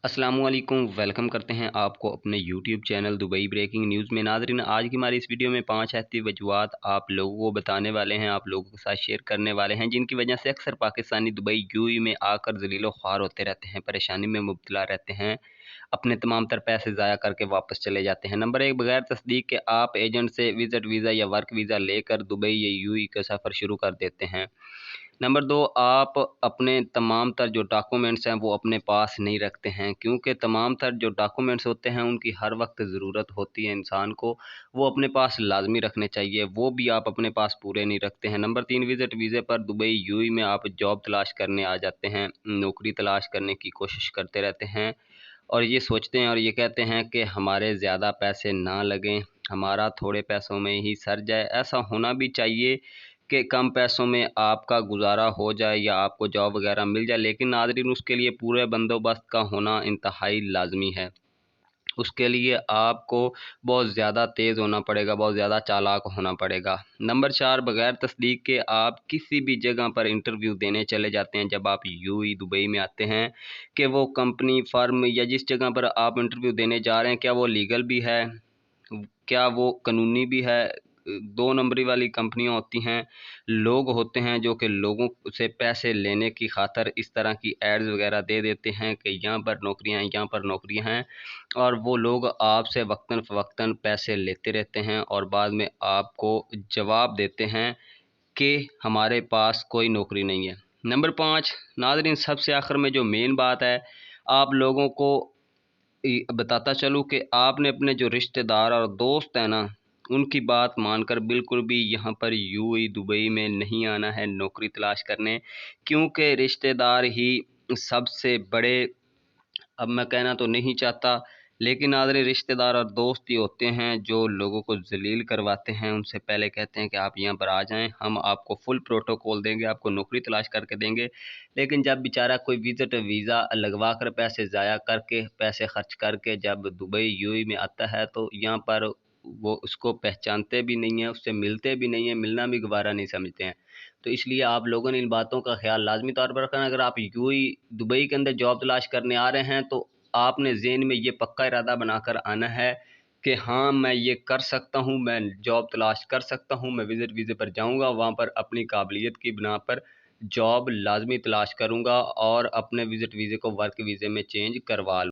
अस्सलामु अलैकुम। वेलकम करते हैं आपको अपने YouTube channel Dubai breaking news में। नाज़रीन, आज की हमारी इस वीडियो में 5 ऐसी वजूहात आप लोगों को बताने वाले हैं, आप लोगों के साथ शेयर करने वाले हैं, जिनकी वजह से अक्सर पाकिस्तानी दुबई यूएई में आकर ज़लीलो ख्वार होते रहते हैं, परेशानी में मुब्तला रहते हैं, अपने तमाम तर पैसे ज़ाया करके वापस चले जाते हैं। नंबर 1, बगैर तस्दीक के आप एजेंट से विज़िट वीज़ा या वर्क वीज़ा लेकर दुबई या यूएई का सफ़र शुरू कर देते हैं। नंबर 2, आप अपने तमाम तर जो डॉक्यूमेंट्स हैं वो अपने पास नहीं रखते हैं, क्योंकि तमाम तर जो डॉक्यूमेंट्स होते हैं उनकी हर वक्त ज़रूरत होती है इंसान को, वो अपने पास लाजमी रखने चाहिए, वो भी आप अपने पास पूरे नहीं रखते हैं। नंबर 3, विज़िट वीज़े पर दुबई यूएई में आप जॉब तलाश करने आ जाते हैं, नौकरी तलाश करने की कोशिश करते रहते हैं और ये सोचते हैं और ये कहते हैं कि हमारे ज़्यादा पैसे ना लगें, हमारा थोड़े पैसों में ही सर जाए। ऐसा होना भी चाहिए कि कम पैसों में आपका गुज़ारा हो जाए या आपको जॉब वगैरह मिल जाए, लेकिन नाज़रीन उसके लिए पूरे बंदोबस्त का होना इंतहाई लाज़मी है। उसके लिए आपको बहुत ज़्यादा तेज़ होना पड़ेगा, बहुत ज़्यादा चालाक होना पड़ेगा। नंबर 4, बग़ैर तस्दीक के आप किसी भी जगह पर इंटरव्यू देने चले जाते हैं जब आप यूएई दुबई में आते हैं, कि वो कंपनी, फ़र्म या जिस जगह पर आप इंटरव्यू देने जा रहे हैं, क्या वो लीगल भी है, क्या वो कानूनी भी है। 2 नंबरी वाली कंपनियाँ होती हैं, लोग होते हैं जो कि लोगों से पैसे लेने की खातिर इस तरह की एड्स वगैरह दे देते हैं कि यहाँ पर नौकरियाँ हैं, यहाँ पर नौकरियाँ हैं, और वो लोग आपसे वक्तन-फ़वक्तन पैसे लेते रहते हैं और बाद में आपको जवाब देते हैं कि हमारे पास कोई नौकरी नहीं है। नंबर 5, नाज़रीन सबसे आखिर में जो मेन बात है, आप लोगों को बताता चलूँ कि आपने अपने जो रिश्तेदार और दोस्त हैं ना, उनकी बात मानकर बिल्कुल भी यहाँ पर यूएई दुबई में नहीं आना है नौकरी तलाश करने, क्योंकि रिश्तेदार ही सबसे बड़े, अब मैं कहना तो नहीं चाहता, लेकिन नाज़रीन रिश्तेदार और दोस्त ही होते हैं जो लोगों को ज़लील करवाते हैं। उनसे पहले कहते हैं कि आप यहाँ पर आ जाएँ, हम आपको फुल प्रोटोकॉल देंगे, आपको नौकरी तलाश करके देंगे। लेकिन जब बेचारा कोई विज़िट वीज़ा लगवा कर पैसे ज़ाया करके, पैसे खर्च करके जब दुबई यूएई में आता है, तो यहाँ पर वो उसको पहचानते भी नहीं हैं, उससे मिलते भी नहीं हैं, मिलना भी गवारा नहीं समझते हैं। तो इसलिए आप लोगों ने इन बातों का ख़्याल लाज़मी तौर पर रखना। अगर आप यूएई दुबई के अंदर जॉब तलाश करने आ रहे हैं, तो आपने ज़हन में ये पक्का इरादा बनाकर आना है कि हाँ, मैं ये कर सकता हूँ, मैं जॉब तलाश कर सकता हूँ, मैं विज़िट वीज़े पर जाऊँगा, वहाँ पर अपनी काबिलियत की बिना पर जॉब लाज़मी तलाश करूँगा और अपने विज़िट वीज़े को वर्क वीज़े में चेंज करवा लूँ।